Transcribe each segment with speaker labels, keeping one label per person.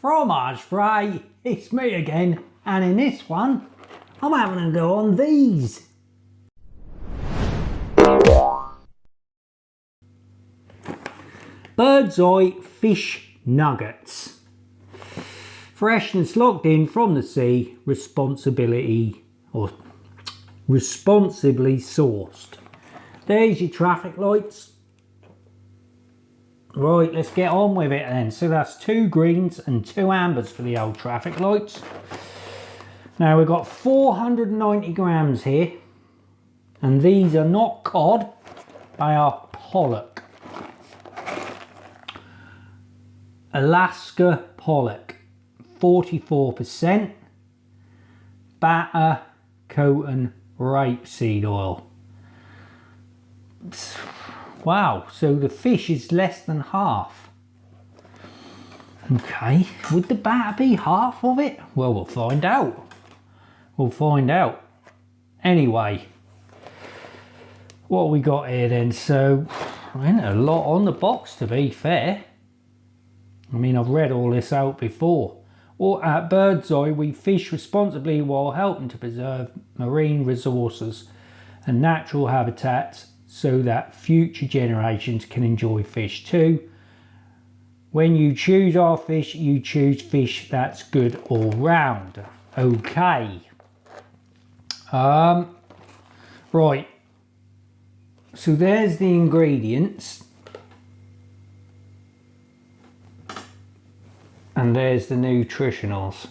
Speaker 1: fromage fry, it's me again, and in this one I'm having a go on these. Bird's eye fish nuggets. Freshness locked in from the sea, responsibly sourced. There's your traffic lights. Right, let's get on with it then. So that's 2 greens and 2 ambers for the old traffic lights. Now we've got 490 grams here, and these are not cod, they are pollock. Alaska pollock, 44%, batter, cotton, rapeseed oil. Wow, so the fish is less than half. Okay, would the batter be half of it? Well, we'll find out. We'll find out. Anyway, what we got here then? So, there ain't a lot on the box, to be fair. I mean, I've read all this out before. Or at Bird's Eye, we fish responsibly while helping to preserve marine resources and natural habitats so that future generations can enjoy fish too. When you choose our fish, you choose fish that's good all round. Okay. Right. So there's the ingredients. And there's the nutritionals.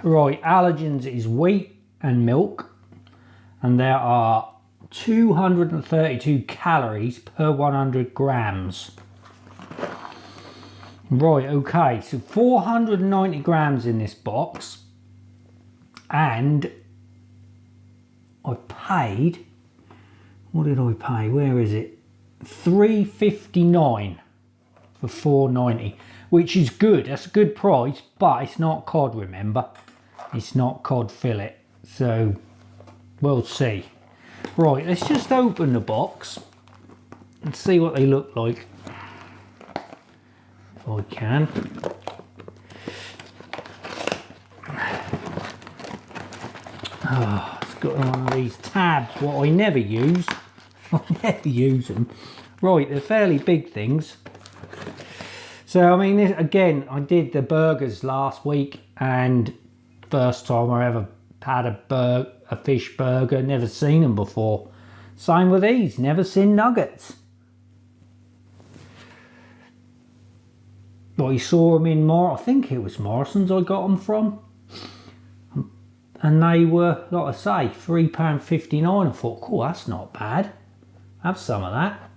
Speaker 1: Right, allergens is wheat and milk, and there are 232 calories per 100 grams. Right, okay, so 490 grams in this box, and I paid, what did I pay? Where is it? $3.59 for 490, which is good. That's a good price, but it's not cod, remember. It's not cod fillet, so we'll see. Right, let's just open the box and see what they look like. If I can. Oh, it's got one of these tabs, what I never use. I never use them. Right, they're fairly big things. So, I mean, again, I did the burgers last week, and first time I ever had a fish burger, never seen them before. Same with these, never seen nuggets. Well, you saw them in I think it was Morrison's I got them from. And they were, like I say, £3.59. I thought, cool, that's not bad. Have some of that.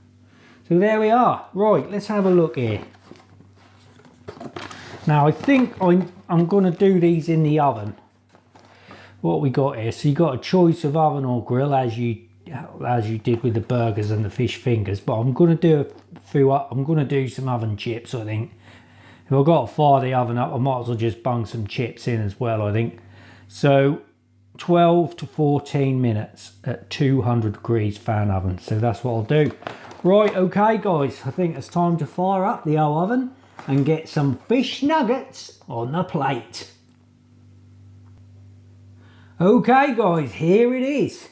Speaker 1: So there we are. Right, let's have a look here. Now, I think I'm going to do these in the oven. What we got here, so you got a choice of oven or grill as you did with the burgers and the fish fingers, but I'm going to do some oven chips, I think. If I've got to fire the oven up, I might as well just bung some chips in as well, I think. So 12 to 14 minutes at 200 degrees fan oven, so that's what I'll do. Right, okay guys, I think it's time to fire up the old oven and get some fish nuggets on the plate. Okay guys, here it is.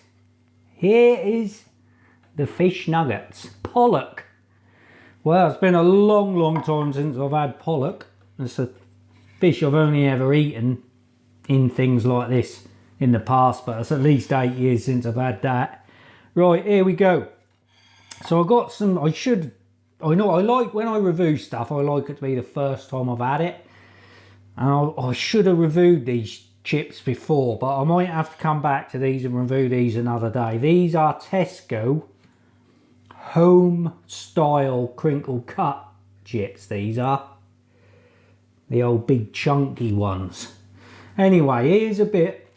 Speaker 1: Here is the fish nuggets. Pollock. Well, it's been a long time since I've had pollock. It's a fish I've only ever eaten in things like this in the past, but it's at least 8 years since I've had that. Right, here we go. So I got some, I like when I review stuff, I like it to be the first time I've had it. And I should have reviewed these chips before, but I might have to come back to these and review these another day. These are Tesco home style crinkle cut chips. These are the old big chunky ones. Anyway, here's a bit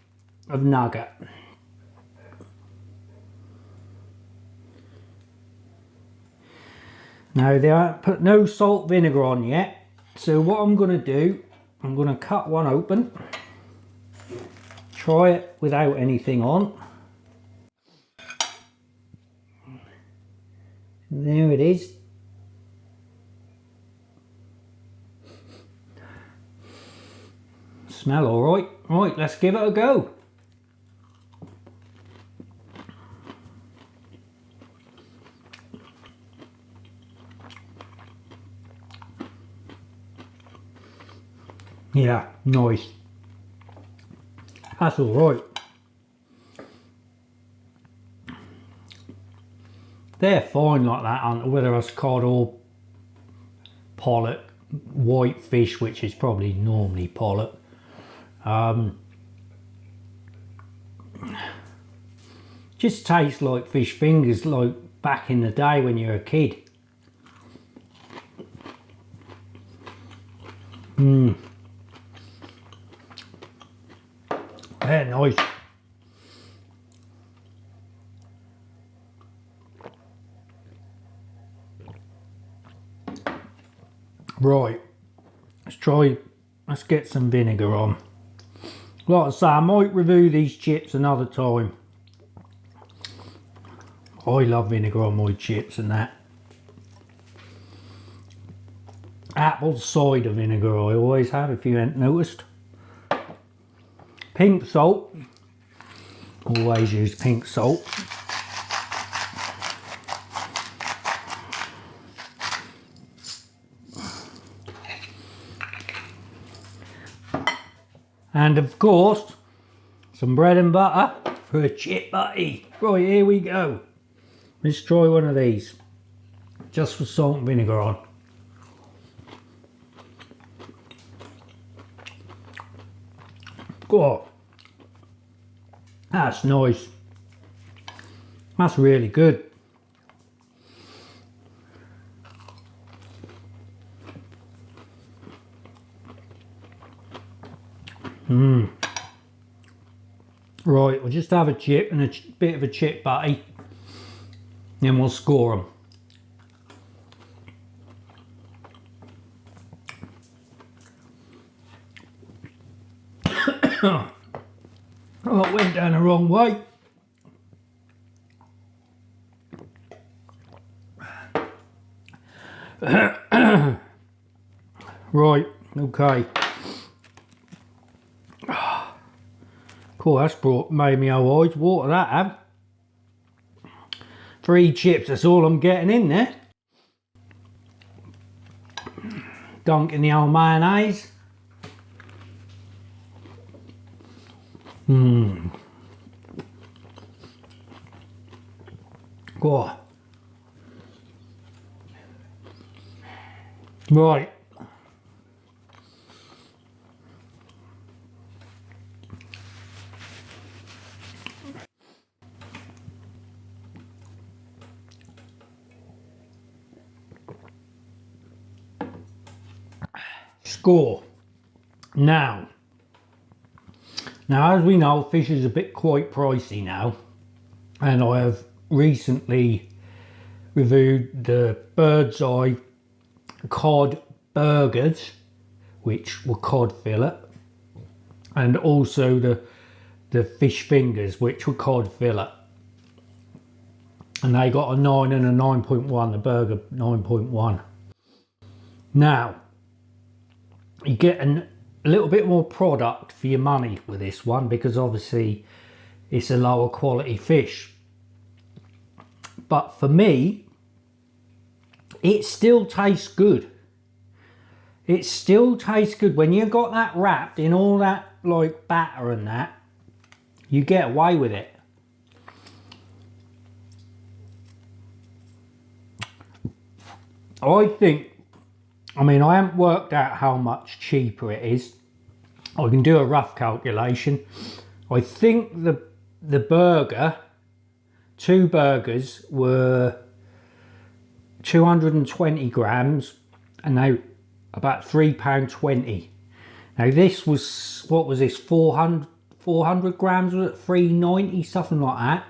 Speaker 1: of nugget. Now they haven't put no salt vinegar on yet, so what I'm going to do, I'm going to cut one open, try it without anything on. There it is. Smell all right. Right, let's give it a go. Yeah, nice. That's all right. They're fine like that, aren't they? Whether it's cod or pollock, white fish, which is probably normally pollock. Just tastes like fish fingers, like back in the day when you were a kid. They're nice. Right, let's get some vinegar on. Like I say, I might review these chips another time. I love vinegar on my chips and that. Apple cider vinegar I always have, if you hadn't noticed. Pink salt. Always use pink salt. And of course, some bread and butter for a chip butty. Right, here we go. Let's try one of these. Just with salt and vinegar on. Oh, that's nice. That's really good. Right, we'll just have a chip and a bit of a chip butty. Then we'll score them. Oh, it went down the wrong way. Right, okay. Cool, that's made me old eyes water, that have. 3 chips, that's all I'm getting in there. Dunk in the old mayonnaise. Oh. Right. Score. Now, as we know, fish is a bit quite pricey now, and I have recently reviewed the Bird's Eye cod burgers, which were cod fillet, and also the fish fingers, which were cod fillet, and they got a 9 and a 9.1, the burger 9.1. Now you get a little bit more product for your money with this one, because obviously it's a lower quality fish, but for me it still tastes good. It still tastes good when you got that wrapped in all that like batter and that. You get away with it. I think, I mean, I haven't worked out how much cheaper it is. I can do a rough calculation. I think the burger, 2 burgers were 220 grams, and they about £3.20. Now this was, what was this, 400 grams, was it 390, something like that,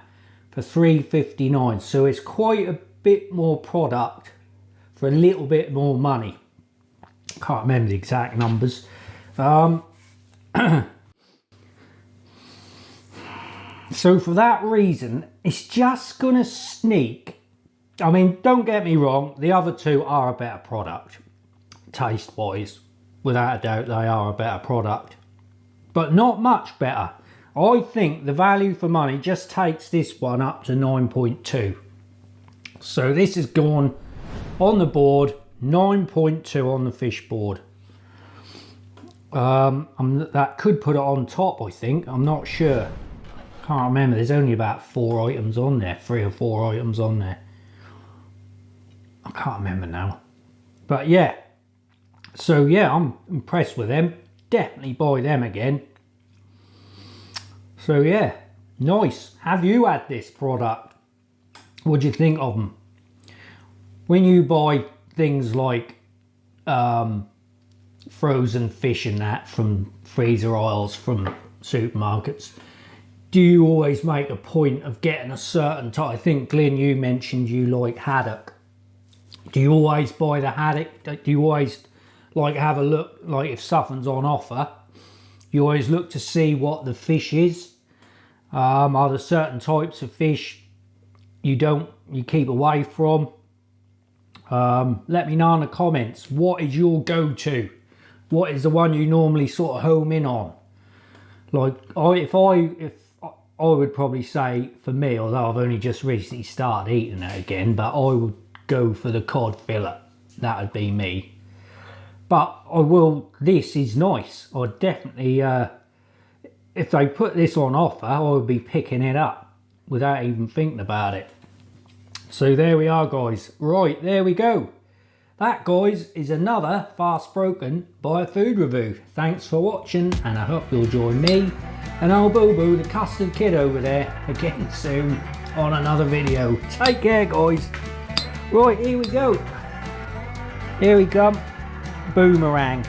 Speaker 1: for £3.59. So it's quite a bit more product for a little bit more money. Can't remember the exact numbers. So for that reason, it's just gonna sneak I mean, don't get me wrong, the other two are a better product. Taste wise, without a doubt, they are a better product. But not much better. I think the value for money just takes this one up to 9.2. So this has gone on the board, 9.2 on the fish board. That could put it on top, I think. I'm not sure. Can't remember. There's only about 4 items on there. 3 or 4 items on there. I can't remember now. But yeah. So yeah, I'm impressed with them. Definitely buy them again. So yeah, nice. Have you had this product? What do you think of them? When you buy things like frozen fish and that from freezer aisles from supermarkets, do you always make a point of getting a certain type? I think Glyn, you mentioned you like haddock. Do you always buy the haddock? Do you always like have a look, like if something's on offer, you always look to see what the fish is? Are there certain types of fish you keep away from? Let me know in the comments. What is your go-to? What is the one you normally sort of home in on? Like if I would probably say for me, although I've only just recently started eating it again, but I would go for the cod fillet. That would be me. But this is nice. I definitely, if they put this on offer, I would be picking it up without even thinking about it. So there we are, guys. Right, there we go. That, guys, is another Fast Broken by a food review. Thanks for watching, and I hope you'll join me and old Boo Boo, the Custard Kid over there, again soon on another video. Take care, guys. Right, here we go. Here we come. Boomerang.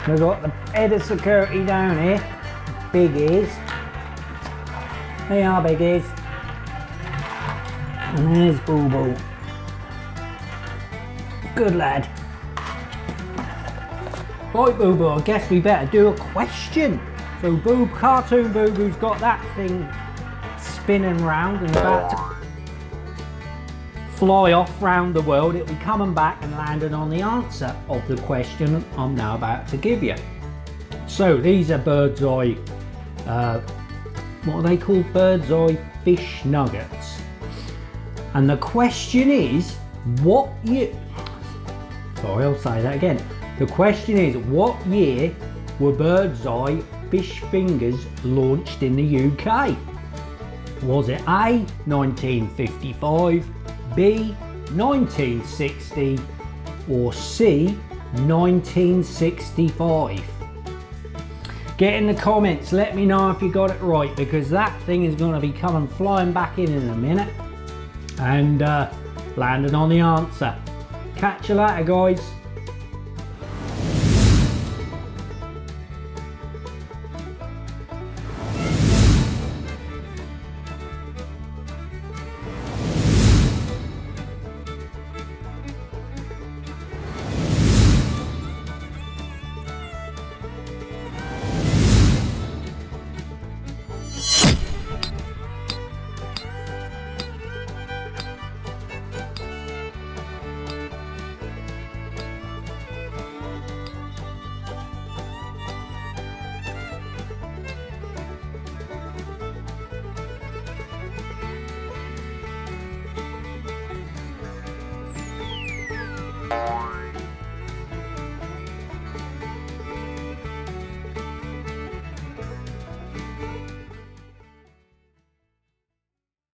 Speaker 1: We've got the head of security down here. Big ears. They are big ears. And there's Boo Boo. Good lad. Right, Boo Boo, I guess we better do a question. So Cartoon Boo Boo's got that thing spinning round and about to fly off round the world. It'll be coming back and landing on the answer of the question I'm now about to give you. So these are bird's eye, what are they called? Bird's eye fish nuggets. And the question is, I'll say that again. The question is, what year were bird's eye fish fingers launched in the UK? Was it A, 1955, B, 1960, or C, 1965? Get in the comments, let me know if you got it right, because that thing is going to be coming flying back in a minute and landing on the answer. Catch you later, guys.